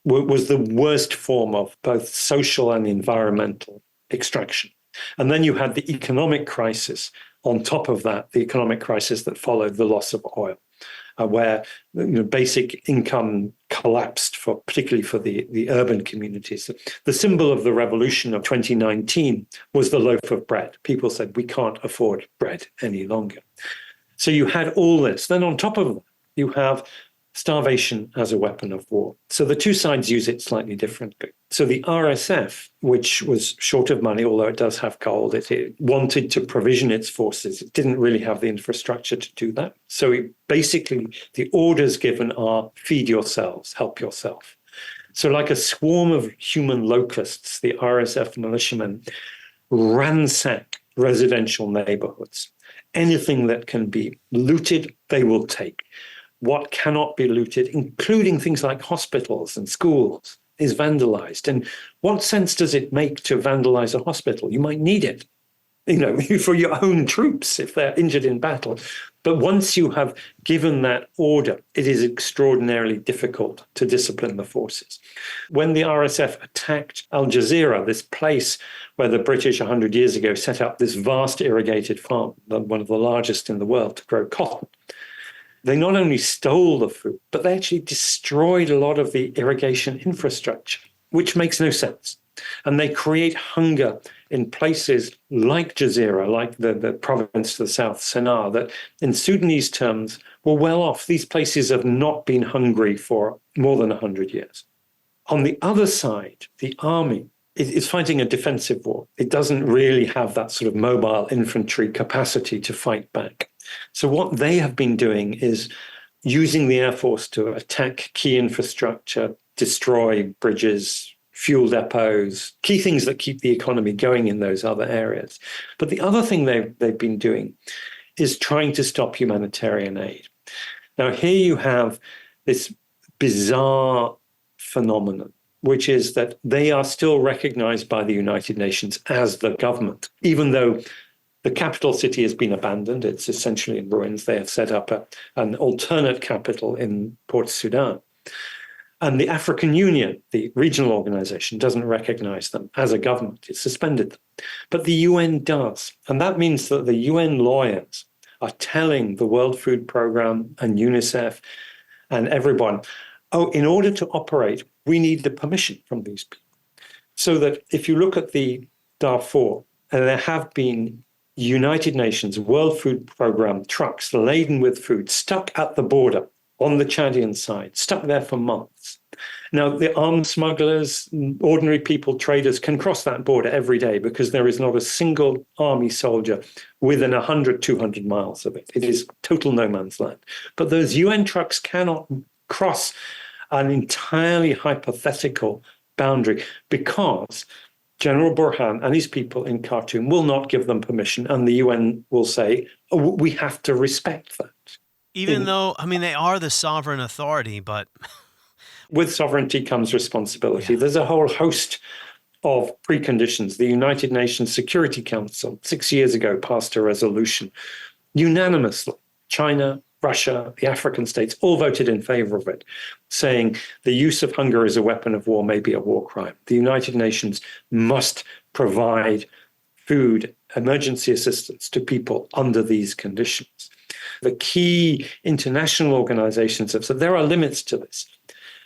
was the worst form of both social and environmental extraction. And then you had the economic crisis. On top of that, the economic crisis that followed the loss of oil, where basic income collapsed, particularly for the urban communities. The symbol of the revolution of 2019 was the loaf of bread. People said, we can't afford bread any longer. So you had all this. Then on top of that, you have starvation as a weapon of war. So the two sides use it slightly differently. So the RSF, which was short of money, although it does have gold, it wanted to provision its forces. It didn't really have the infrastructure to do that. So basically, the orders given are feed yourselves, help yourself. So like a swarm of human locusts, the RSF militiamen ransack residential neighborhoods. Anything that can be looted, they will take. What cannot be looted, including things like hospitals and schools, is vandalized. And what sense does it make to vandalize a hospital? You might need it, for your own troops if they're injured in battle. But once you have given that order, it is extraordinarily difficult to discipline the forces. When the RSF attacked Al Jazeera, this place where the British 100 years ago set up this vast irrigated farm, one of the largest in the world, to grow cotton, they not only stole the food, but they actually destroyed a lot of the irrigation infrastructure, which makes no sense. And they create hunger in places like Jazeera, like the province to the south, Sennar, that in Sudanese terms were well off. These places have not been hungry for more than 100 years. On the other side, the army is fighting a defensive war. It doesn't really have that sort of mobile infantry capacity to fight back. So what they have been doing is using the Air Force to attack key infrastructure, destroy bridges, fuel depots, key things that keep the economy going in those other areas. But the other thing they've been doing is trying to stop humanitarian aid. Now, here you have this bizarre phenomenon, which is that they are still recognized by the United Nations as the government, even though the capital city has been abandoned. It's essentially in ruins. They have set up an alternate capital in Port Sudan. And the African Union, the regional organization, doesn't recognize them as a government. It suspended them. But the UN does. And that means that the UN lawyers are telling the World Food Programme and UNICEF and everyone, in order to operate, we need the permission from these people. So that if you look at the Darfur, and there have been United Nations World Food Programme trucks laden with food stuck at the border on the Chadian side, stuck there for months. Now, the armed smugglers, ordinary people, traders can cross that border every day because there is not a single army soldier within 100, 200 miles of it. It is total no man's land. But those UN trucks cannot cross an entirely hypothetical boundary because General Burhan and his people in Khartoum will not give them permission, and the UN will say, we have to respect that. Even though, they are the sovereign authority, but... With sovereignty comes responsibility. Yeah. There's a whole host of preconditions. The United Nations Security Council 6 years ago passed a resolution unanimously. China, Russia, the African states all voted in favor of it, saying the use of hunger as a weapon of war may be a war crime. The United Nations must provide food, emergency assistance to people under these conditions. The key international organizations have said there are limits to this.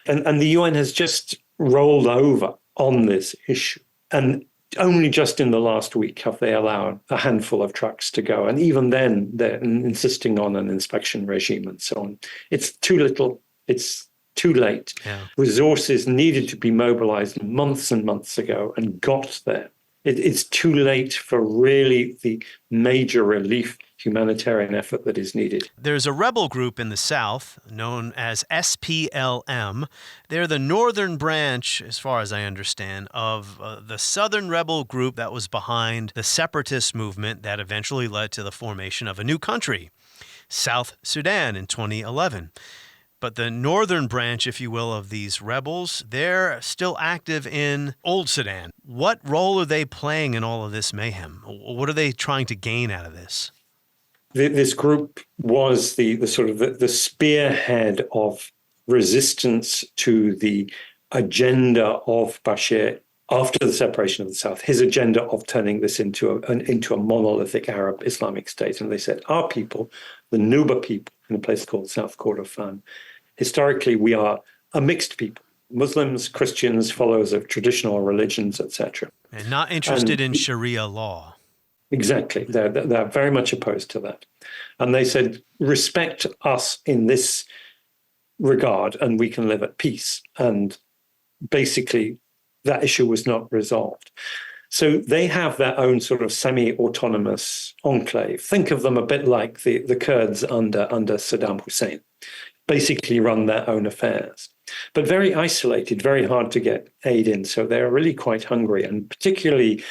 And the UN has just rolled over on this issue. And only just in the last week have they allowed a handful of trucks to go. And even then, they're insisting on an inspection regime and so on. It's too little. It's too late. Yeah. Resources needed to be mobilized months and months ago and got there. It's too late for really the major relief humanitarian effort that is needed. There's a rebel group in the south known as SPLM. They're the northern branch, as far as I understand, of the southern rebel group that was behind the separatist movement that eventually led to the formation of a new country, South Sudan, in 2011. But the northern branch, if you will, of these rebels, they're still active in Old Sudan. What role are they playing in all of this mayhem? What are they trying to gain out of this? This group was the sort of the spearhead of resistance to the agenda of Bashir after the separation of the South, his agenda of turning this into a monolithic Arab Islamic state. And they said, our people, the Nuba people in a place called South Kordofan, historically we are a mixed people. Muslims, Christians, followers of traditional religions, etc. And not interested in Sharia law. Exactly. They're very much opposed to that. And they said, respect us in this regard and we can live at peace. And basically, that issue was not resolved. So they have their own sort of semi-autonomous enclave. Think of them a bit like the Kurds under Saddam Hussein. Basically run their own affairs. But very isolated, very hard to get aid in. So they're really quite hungry. And particularly,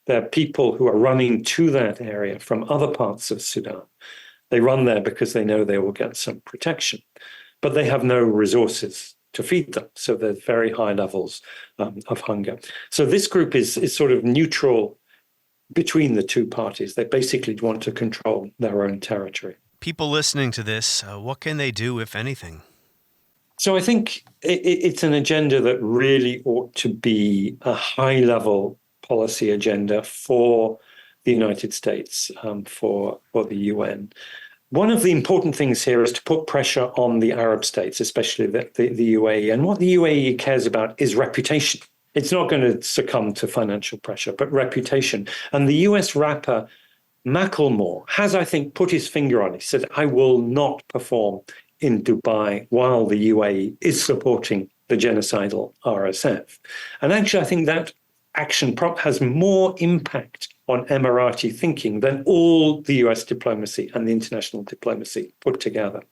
there are people who are running to that area from other parts of Sudan. They run there because they know they will get some protection, but they have no resources to feed them. So there's very high levels of hunger. So this group is sort of neutral between the two parties. They basically want to control their own territory. People listening to this, what can they do, if anything? So I think it's an agenda that really ought to be a high-level policy agenda for the United States, for the UN. One of the important things here is to put pressure on the Arab states, especially the UAE. And what the UAE cares about is reputation. It's not going to succumb to financial pressure, but reputation. And the US rapper Macklemore has, I think, put his finger on it. He said, I will not perform in Dubai while the UAE is supporting the genocidal RSF. And actually, I think that action has more impact on Emirati thinking than all the US diplomacy and the international diplomacy put together.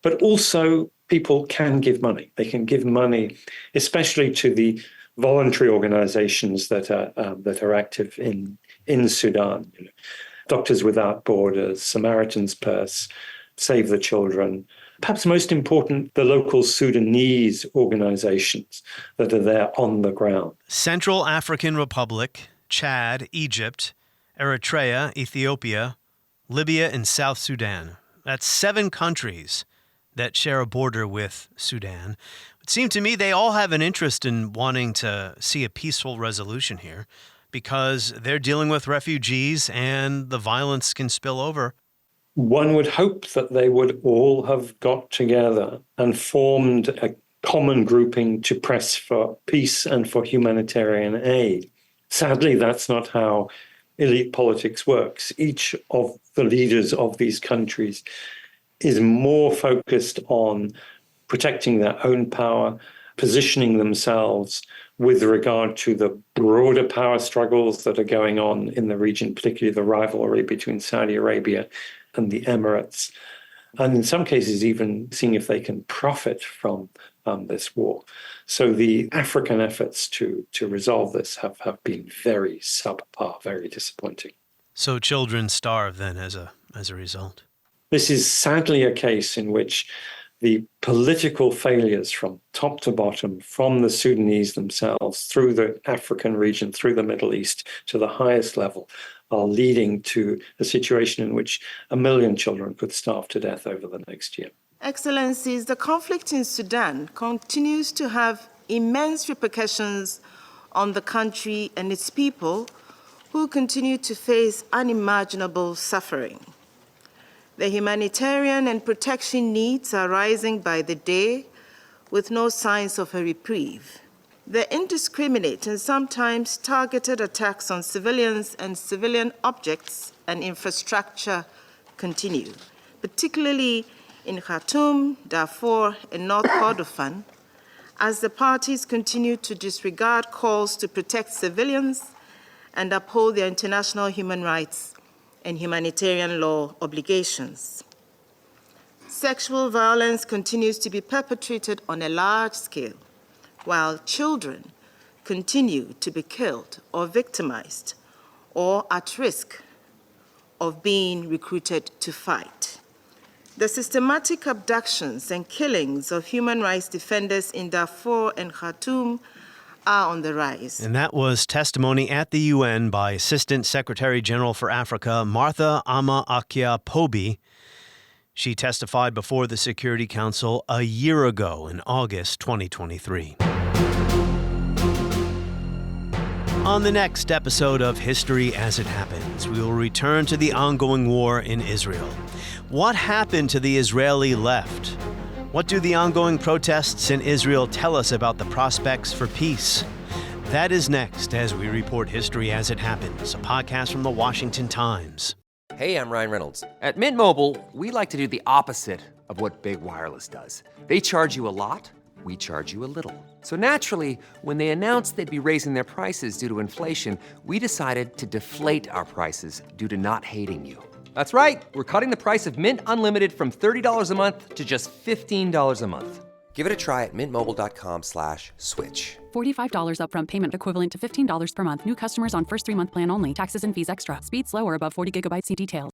But also, people can give money. They can give money, especially to the voluntary organizations that are active in Sudan. You know, Doctors Without Borders, Samaritan's Purse, Save the Children. Perhaps most important, the local Sudanese organizations that are there on the ground. Central African Republic, Chad, Egypt, Eritrea, Ethiopia, Libya, and South Sudan. That's 7 countries that share a border with Sudan. It seemed to me they all have an interest in wanting to see a peaceful resolution here because they're dealing with refugees and the violence can spill over. one would hope that they would all have got together and formed a common grouping to press for peace and for humanitarian aid. Sadly, that's not how elite politics works. Each of the leaders of these countries is more focused on protecting their own power, positioning themselves with regard to the broader power struggles that are going on in the region, particularly the rivalry between Saudi Arabia and the Emirates, and in some cases even seeing if they can profit from this war. So the African efforts to resolve this have been very subpar, very disappointing. So children starve then as a result? This is sadly a case in which the political failures from top to bottom, from the Sudanese themselves, through the African region, through the Middle East, to the highest level, are leading to a situation in which 1 million children could starve to death over the next year. Excellencies, the conflict in Sudan continues to have immense repercussions on the country and its people, who continue to face unimaginable suffering. The humanitarian and protection needs are rising by the day, with no signs of a reprieve. The indiscriminate and sometimes targeted attacks on civilians and civilian objects and infrastructure continue, particularly in Khartoum, Darfur, and North Kordofan, as the parties continue to disregard calls to protect civilians and uphold their international human rights and humanitarian law obligations. Sexual violence continues to be perpetrated on a large scale, while children continue to be killed or victimized or at risk of being recruited to fight. The systematic abductions and killings of human rights defenders in Darfur and Khartoum are on the rise. And that was testimony at the UN by Assistant Secretary General for Africa, Martha Ama-Akia-Pobi. She testified before the Security Council a year ago in August 2023. On the next episode of History as It Happens, we will return to the ongoing war in Israel. What happened to the Israeli left? What do the ongoing protests in Israel tell us about the prospects for peace? That is next as we report History as It Happens, a podcast from the Washington Times. Hey, I'm Ryan Reynolds. At Mint Mobile, we like to do the opposite of what Big Wireless does. They charge you a lot, we charge you a little. So naturally, when they announced they'd be raising their prices due to inflation, we decided to deflate our prices due to not hating you. That's right. We're cutting the price of Mint Unlimited from $30 a month to just $15 a month. Give it a try at mintmobile.com/switch. $45 upfront payment equivalent to $15 per month. New customers on first 3-month plan only. Taxes and fees extra. Speed slower above 40 gigabytes. See details.